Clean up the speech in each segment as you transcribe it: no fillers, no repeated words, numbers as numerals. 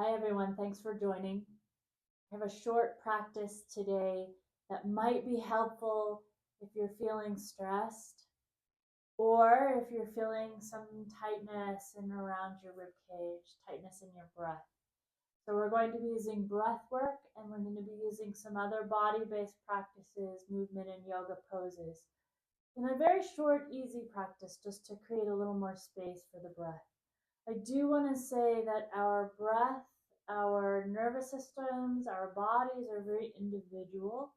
Hi, everyone. Thanks for joining. I have a short practice today that might be helpful if you're feeling stressed or if you're feeling some tightness in around your rib cage, tightness in your breath. So, we're going to be using breath work and we're going to be using some other body based practices, movement, and yoga poses in a very short, easy practice just to create a little more space for the breath. I do want to say that our breath, our nervous systems, our bodies are very individual.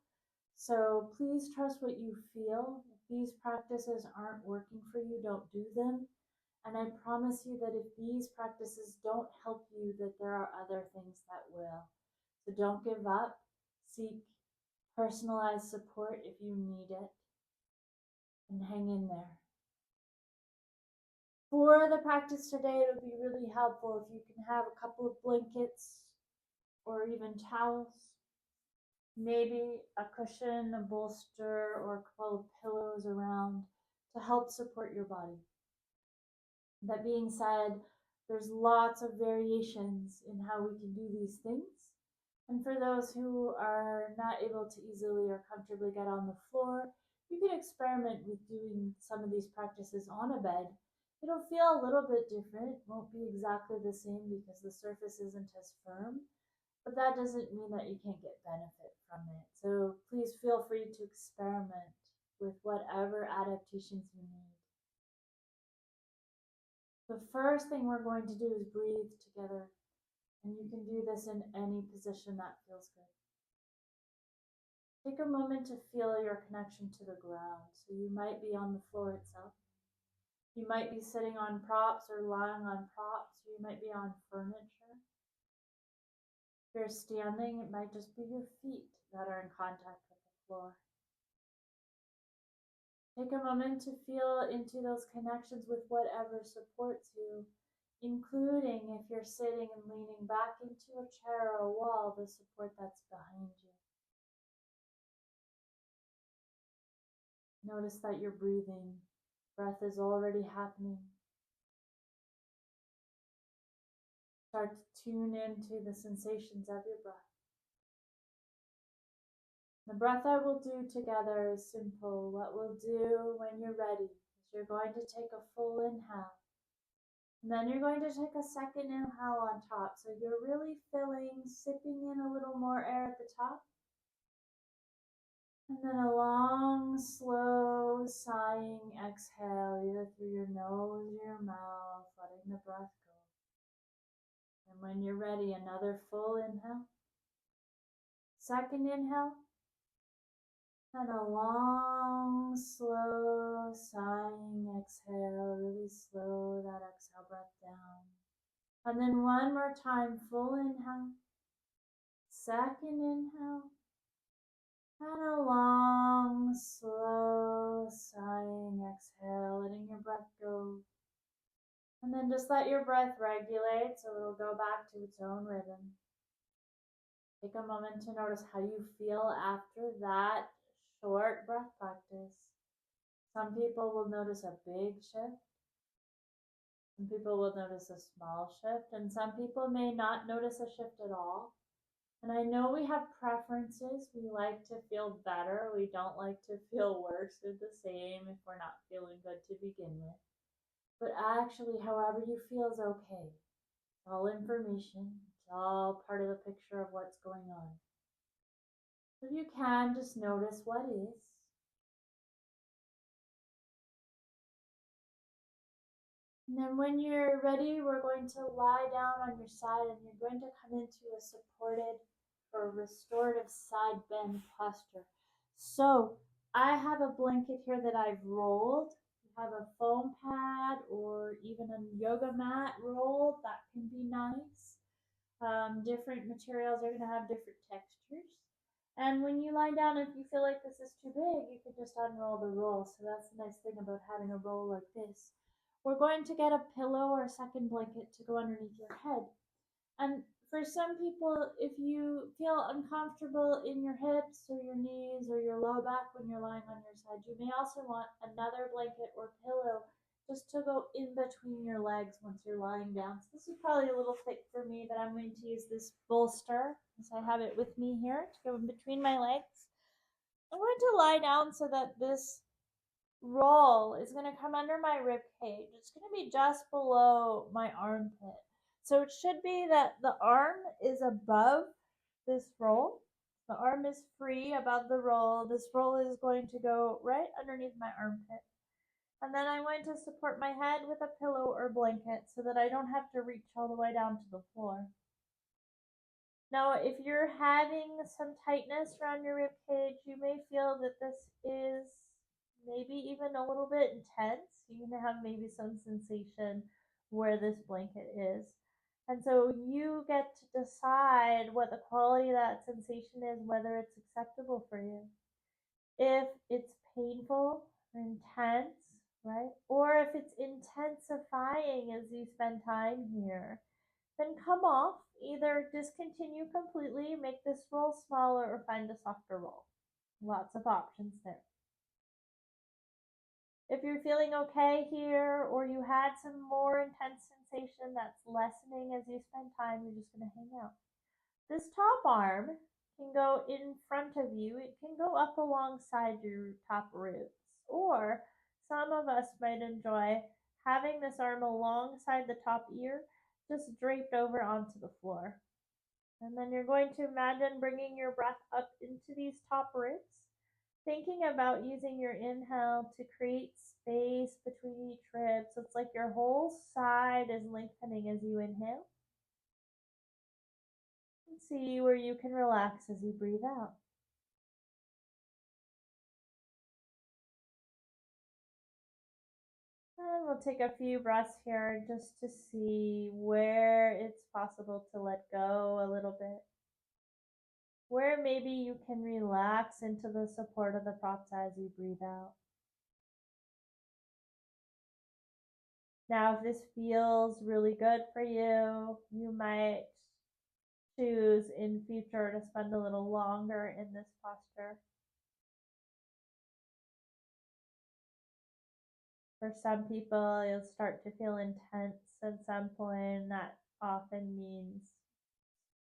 So please trust what you feel. If these practices aren't working for you, don't do them. And I promise you that if these practices don't help you, that there are other things that will. So don't give up. Seek personalized support if you need it and hang in there. For the practice today, it would be really helpful if you can have a couple of blankets or even towels, maybe a cushion, a bolster, or a couple of pillows around to help support your body. That being said, there's lots of variations in how we can do these things. And for those who are not able to easily or comfortably get on the floor, you can experiment with doing some of these practices on a bed. It'll feel a little bit different, won't be exactly the same because the surface isn't as firm, but that doesn't mean that you can't get benefit from it. So please feel free to experiment with whatever adaptations you need. The first thing we're going to do is breathe together, and you can do this in any position that feels good. Take a moment to feel your connection to the ground. So you might be on the floor itself. You might be sitting on props or lying on props. Or you might be on furniture. If you're standing, it might just be your feet that are in contact with the floor. Take a moment to feel into those connections with whatever supports you, including if you're sitting and leaning back into a chair or a wall, the support that's behind you. Notice that you're breathing. Breath is already happening. Start to tune into the sensations of your breath. The breath I will do together is simple. What we'll do when you're ready is you're going to take a full inhale. And then you're going to take a second inhale on top. So you're really filling, sipping in a little more air at the top. And then a long, slow, sighing exhale, either through your nose or your mouth, letting the breath go. And when you're ready, another full inhale. Second inhale. And a long, slow, sighing exhale. Really slow that exhale breath down. And then one more time, full inhale. Second inhale. And a long, slow, sighing exhale, letting your breath go. And then just let your breath regulate so it'll go back to its own rhythm. Take a moment to notice how you feel after that short breath practice. Some people will notice a big shift. Some people will notice a small shift, and some people may not notice a shift at all. And I know we have preferences. We like to feel better. We don't like to feel worse or the same if we're not feeling good to begin with. But actually, however you feel is okay. It's all information. It's all part of the picture of what's going on. So if you can, just notice what is. And then when you're ready, we're going to lie down on your side and you're going to come into a supported or restorative side bend posture. So I have a blanket here that I've rolled. You have a foam pad or even a yoga mat rolled. That can be nice. Different materials are going to have different textures. And when you lie down, if you feel like this is too big, you can just unroll the roll. So that's the nice thing about having a roll like this. We're going to get a pillow or a second blanket to go underneath your head. And for some people, if you feel uncomfortable in your hips or your knees or your low back when you're lying on your side, you may also want another blanket or pillow just to go in between your legs once you're lying down. So this is probably a little thick for me, but I'm going to use this bolster as I have it with me here to go in between my legs. I'm going to lie down so that this roll is going to come under my rib cage. It's going to be just below my armpit. So it should be that the arm is above this roll. The arm is free above the roll. This roll is going to go right underneath my armpit. And then I'm going to support my head with a pillow or blanket so that I don't have to reach all the way down to the floor. Now, if you're having some tightness around your rib cage, you may feel that this is maybe even a little bit intense. You can have maybe some sensation where this blanket is. And so you get to decide what the quality of that sensation is, whether it's acceptable for you. If it's painful or intense, right? Or if it's intensifying as you spend time here, then come off. Either discontinue completely, make this roll smaller, or find a softer roll. Lots of options there. If you're feeling okay here, or you had some more intense sensation that's lessening as you spend time, you're just going to hang out. This top arm can go in front of you. It can go up alongside your top ribs. Or some of us might enjoy having this arm alongside the top ear, just draped over onto the floor. And then you're going to imagine bringing your breath up into these top ribs, thinking about using your inhale to create space between each rib. So it's like your whole side is lengthening as you inhale. And see where you can relax as you breathe out. And we'll take a few breaths here just to see where it's possible to let go a little bit. Where maybe you can relax into the support of the props as you breathe out. Now, if this feels really good for you, you might choose in future to spend a little longer in this posture. For some people, you'll start to feel intense at some point. That often means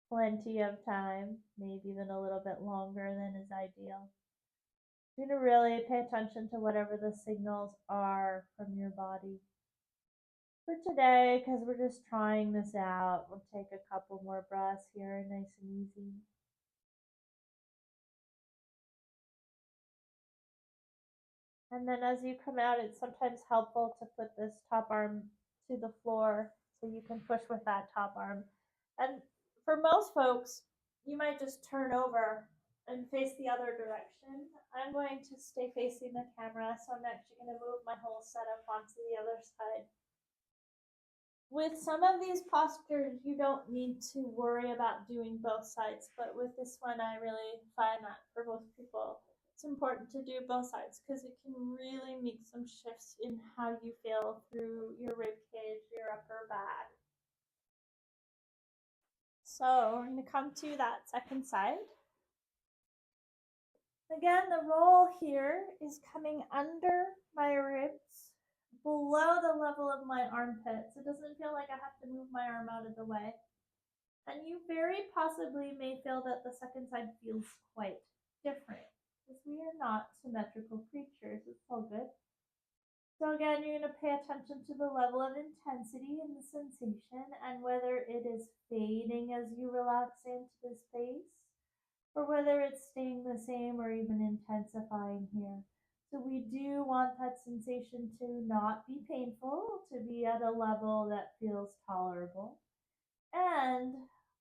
plenty of time, maybe even a little bit longer than is ideal. You're going to really pay attention to whatever the signals are from your body. For today, because we're just trying this out, we'll take a couple more breaths here, nice and easy. And then as you come out, it's sometimes helpful to put this top arm to the floor so you can push with that top arm. And for most folks, you might just turn over and face the other direction. I'm going to stay facing the camera, so I'm actually going to move my whole setup onto the other side. With some of these postures, you don't need to worry about doing both sides, but with this one, I really find that for most people, it's important to do both sides because it can really make some shifts in how you feel through your rib cage, your upper back. So we're going to come to that second side. Again, the roll here is coming under my ribs, below the level of my armpits. It doesn't feel like I have to move my arm out of the way. And you very possibly may feel that the second side feels quite different because we are not symmetrical creatures. It's all good. So again, you're going to pay attention to the level of intensity and the sensation and whether it is fading as you relax into this space or whether it's staying the same or even intensifying here. So we do want that sensation to not be painful, to be at a level that feels tolerable, and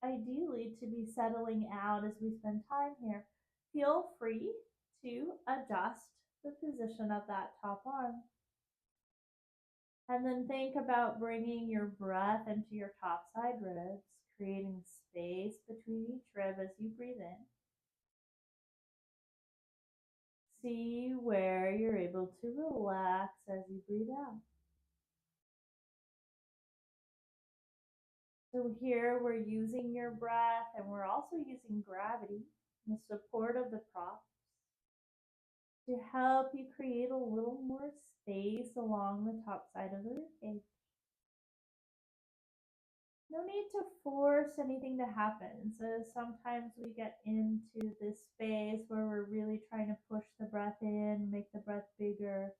ideally to be settling out as we spend time here. Feel free to adjust the position of that top arm. And then think about bringing your breath into your top side ribs, creating space between each rib as you breathe in. See where you're able to relax as you breathe out. So here we're using your breath and we're also using gravity, the support of the props, to help you create a little more space along the top side of the ribcage. No need to force anything to happen. So sometimes we get into this space where we're really trying to push the breath in, make the breath bigger,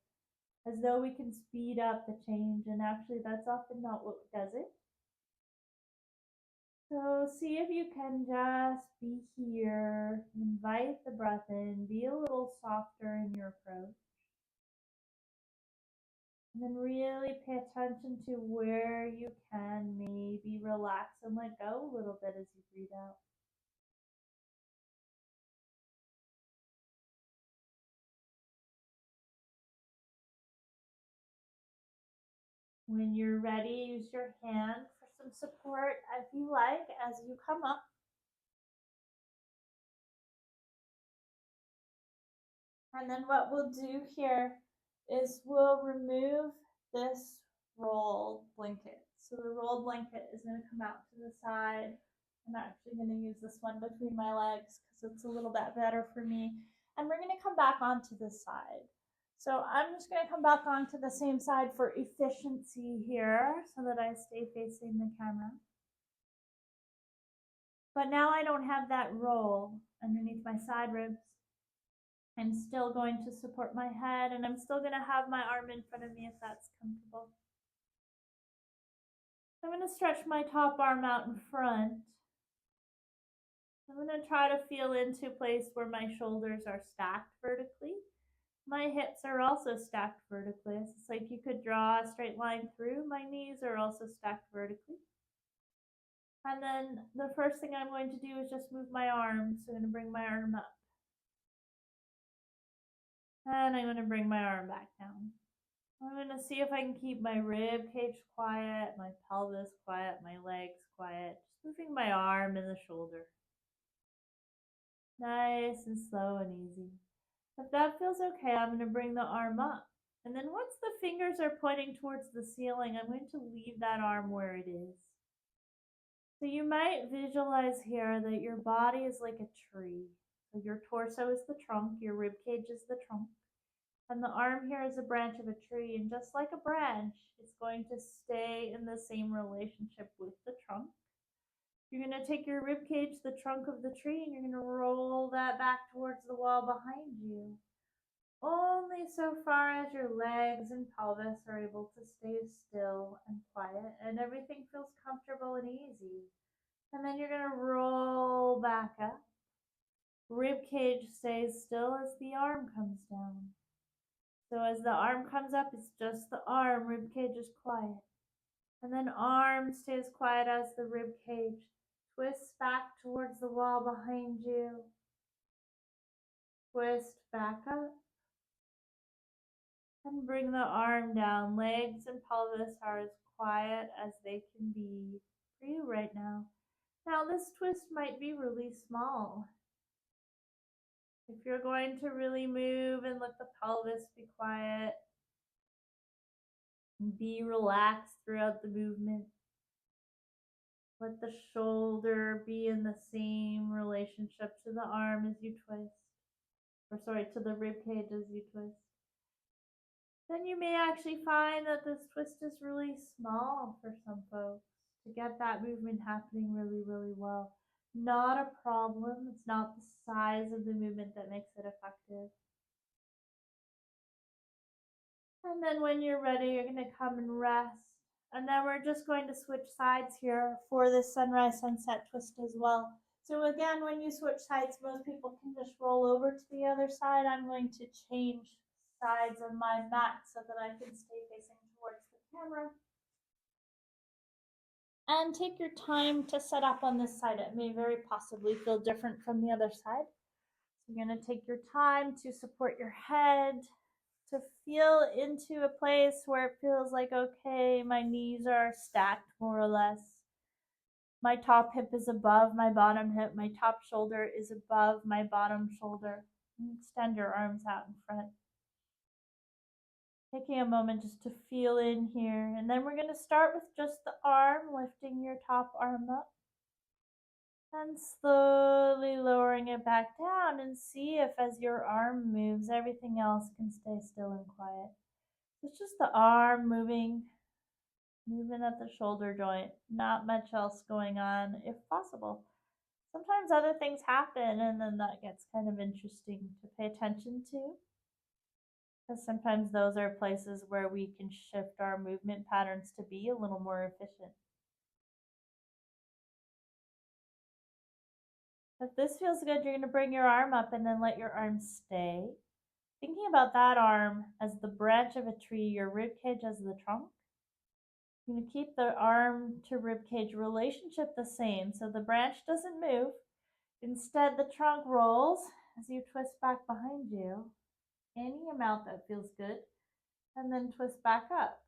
as though we can speed up the change. And actually, that's often not what does it. So see if you can just be here, invite the breath in, be a little softer in your approach. And then really pay attention to where you can maybe relax and let go a little bit as you breathe out. When you're ready, use your hand for some support if you like as you come up. And then what we'll do here is we'll remove this rolled blanket. So the rolled blanket is going to come out to the side. I'm actually going to use this one between my legs because it's a little bit better for me. And we're going to come back onto this side. So I'm just going to come back onto the same side for efficiency here so that I stay facing the camera. But now I don't have that roll underneath my side ribs. I'm still going to support my head and I'm still going to have my arm in front of me if that's comfortable. I'm going to stretch my top arm out in front. I'm going to try to feel into a place where my shoulders are stacked vertically. My hips are also stacked vertically. It's like you could draw a straight line through. My knees are also stacked vertically. And then the first thing I'm going to do is just move my arms. So I'm going to bring my arm up. And I'm going to bring my arm back down. I'm going to see if I can keep my rib cage quiet, my pelvis quiet, my legs quiet. Just moving my arm and the shoulder. Nice and slow and easy. If that feels okay, I'm going to bring the arm up. And then once the fingers are pointing towards the ceiling, I'm going to leave that arm where it is. So you might visualize here that your body is like a tree. So your torso is the trunk, your rib cage is the trunk. And the arm here is a branch of a tree, and just like a branch, it's going to stay in the same relationship with the trunk. You're going to take your rib cage, the trunk of the tree, and you're going to roll that back towards the wall behind you. Only so far as your legs and pelvis are able to stay still and quiet, and everything feels comfortable and easy. And then you're going to roll back up. Rib cage stays still as the arm comes down. So as the arm comes up, it's just the arm, rib cage is quiet. And then arm stays quiet as the rib cage twists back towards the wall behind you. Twist back up. And bring the arm down. Legs and pelvis are as quiet as they can be for you right now. Now this twist might be really small. If you're going to really move and let the pelvis be quiet, be relaxed throughout the movement. Let the shoulder be in the same relationship to the arm as you twist. Or sorry, to the rib cage as you twist. Then you may actually find that this twist is really small for some folks to get that movement happening really, really well. Not a problem. It's not the size of the movement that makes it effective. And then when you're ready, you're going to come and rest. And then we're just going to switch sides here for this sunrise sunset twist as well. So again, when you switch sides, most people can just roll over to the other side. I'm going to change sides of my mat so that I can stay facing towards the camera. And take your time to set up on this side. It may very possibly feel different from the other side. So you're going to take your time to support your head, to feel into a place where it feels like, okay, my knees are stacked more or less. My top hip is above my bottom hip. My top shoulder is above my bottom shoulder. Extend your arms out in front. Taking a moment just to feel in here. And then we're going to start with just the arm, lifting your top arm up. And slowly lowering it back down, and see if as your arm moves, everything else can stay still and quiet. It's just the arm moving at the shoulder joint, not much else going on if possible. Sometimes other things happen, and then that gets kind of interesting to pay attention to. Because sometimes those are places where we can shift our movement patterns to be a little more efficient. If this feels good, you're going to bring your arm up and then let your arm stay. Thinking about that arm as the branch of a tree, your rib cage as the trunk. You're going to keep the arm to rib cage relationship the same, so the branch doesn't move. Instead, the trunk rolls as you twist back behind you, any amount that feels good, and then twist back up.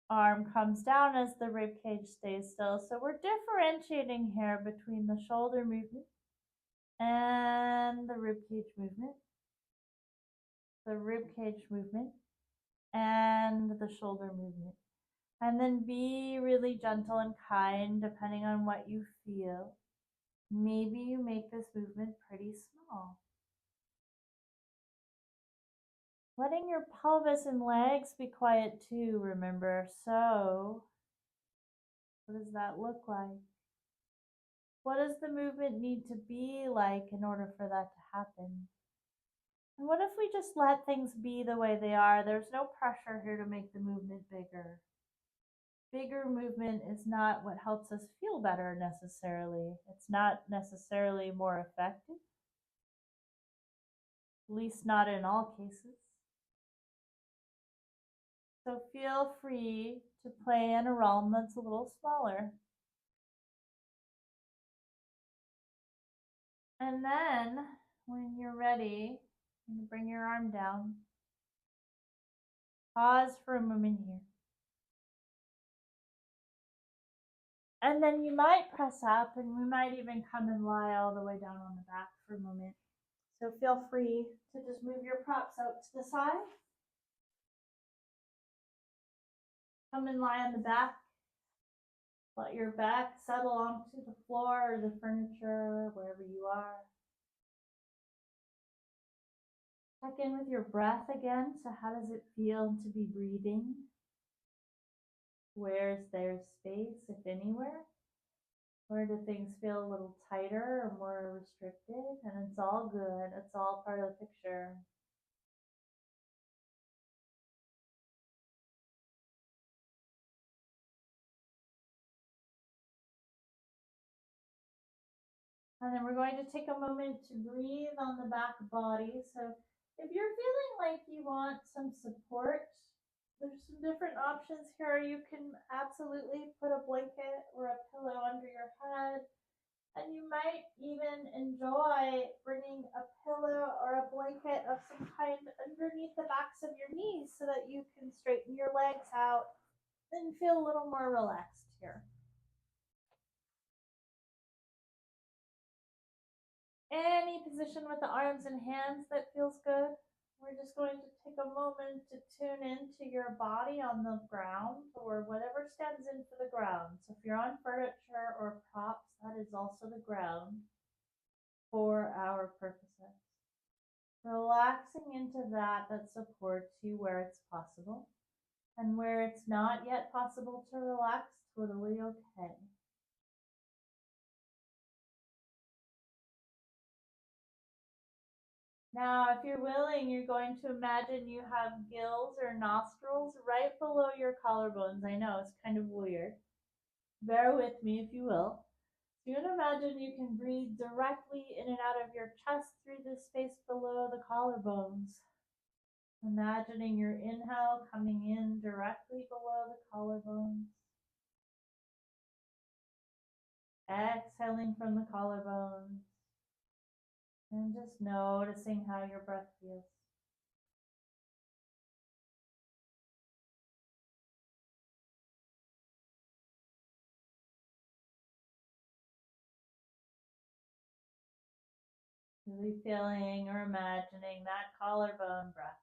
Arm comes down as the rib cage stays still. So we're differentiating here between the shoulder movement and the rib cage movement, the rib cage movement, and the shoulder movement. And then be really gentle and kind depending on what you feel. Maybe you make this movement pretty small. Letting your pelvis and legs be quiet too, remember. So, what does that look like? What does the movement need to be like in order for that to happen? And what if we just let things be the way they are? There's no pressure here to make the movement bigger. Bigger movement is not what helps us feel better necessarily. It's not necessarily more effective, at least not in all cases. So feel free to play in a realm that's a little smaller. And then when you're ready, you bring your arm down. Pause for a moment here. And then you might press up, and we might even come and lie all the way down on the back for a moment. So feel free to just move your props out to the side. Come and lie on the back. Let your back settle onto the floor or the furniture, wherever you are. Check in with your breath again. So how does it feel to be breathing? Where's there space, if anywhere? Where do things feel a little tighter or more restricted? And it's all good. It's all part of the picture. And then we're going to take a moment to breathe on the back body. So if you're feeling like you want some support, there's some different options here. You can absolutely put a blanket or a pillow under your head. And you might even enjoy bringing a pillow or a blanket of some kind underneath the backs of your knees so that you can straighten your legs out and feel a little more relaxed here. Any position with the arms and hands that feels good. We're just going to take a moment to tune into your body on the ground or whatever stands in for the ground. So if you're on furniture or props, that is also the ground for our purposes. Relaxing into that supports you where it's possible. And where it's not yet possible to relax, totally okay. Now, if you're willing, you're going to imagine you have gills or nostrils right below your collarbones. I know it's kind of weird. Bear with me if you will. So you can imagine you can breathe directly in and out of your chest through the space below the collarbones. Imagining your inhale coming in directly below the collarbones. Exhaling from the collarbones. And just noticing how your breath feels. Really feeling or imagining that collarbone breath.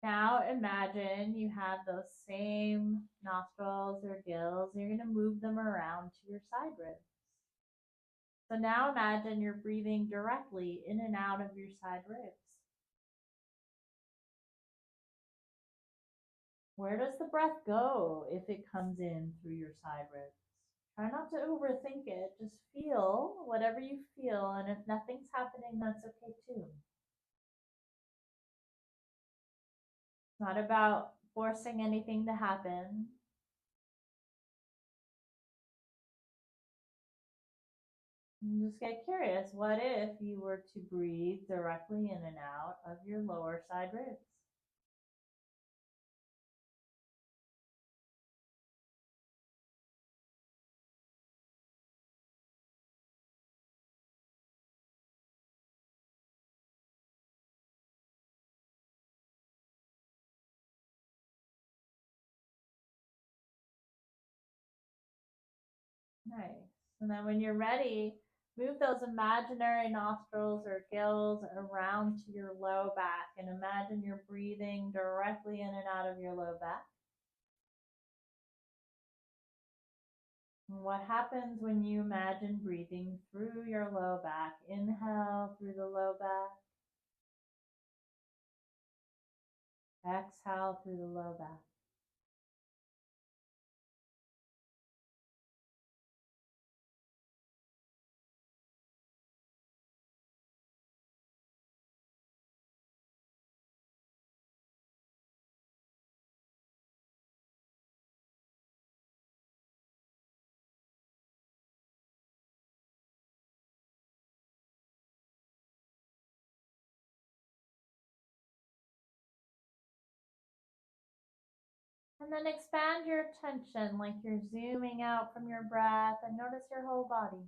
Now imagine you have those same nostrils or gills, and you're going to move them around to your side ribs. So now imagine you're breathing directly in and out of your side ribs. Where does the breath go if it comes in through your side ribs? Try not to overthink it. Just feel whatever you feel, and if nothing's happening, that's okay too. It's not about forcing anything to happen. And just get curious. What if you were to breathe directly in and out of your lower side ribs? Nice. And then when you're ready, move those imaginary nostrils or gills around to your low back and imagine you're breathing directly in and out of your low back. And what happens when you imagine breathing through your low back? Inhale through the low back. Exhale through the low back. And then expand your attention like you're zooming out from your breath and notice your whole body.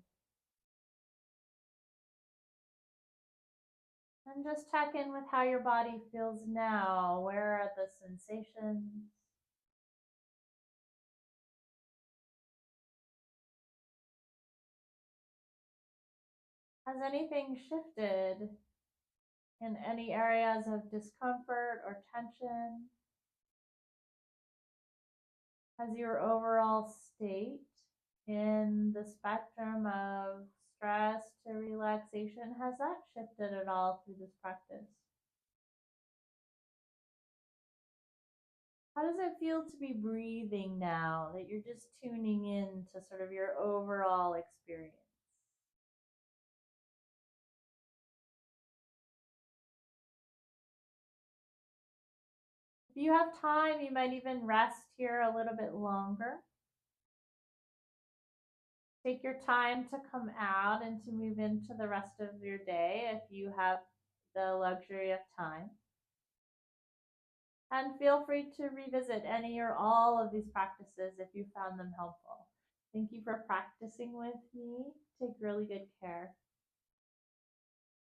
And just check in with how your body feels now. Where are the sensations? Has anything shifted in any areas of discomfort or tension? Has your overall state in the spectrum of stress to relaxation, has that shifted at all through this practice? How does it feel to be breathing now that you're just tuning in to sort of your overall experience? If you have time, you might even rest here a little bit longer. Take your time to come out and to move into the rest of your day if you have the luxury of time. And feel free to revisit any or all of these practices if you found them helpful. Thank you for practicing with me. Take really good care.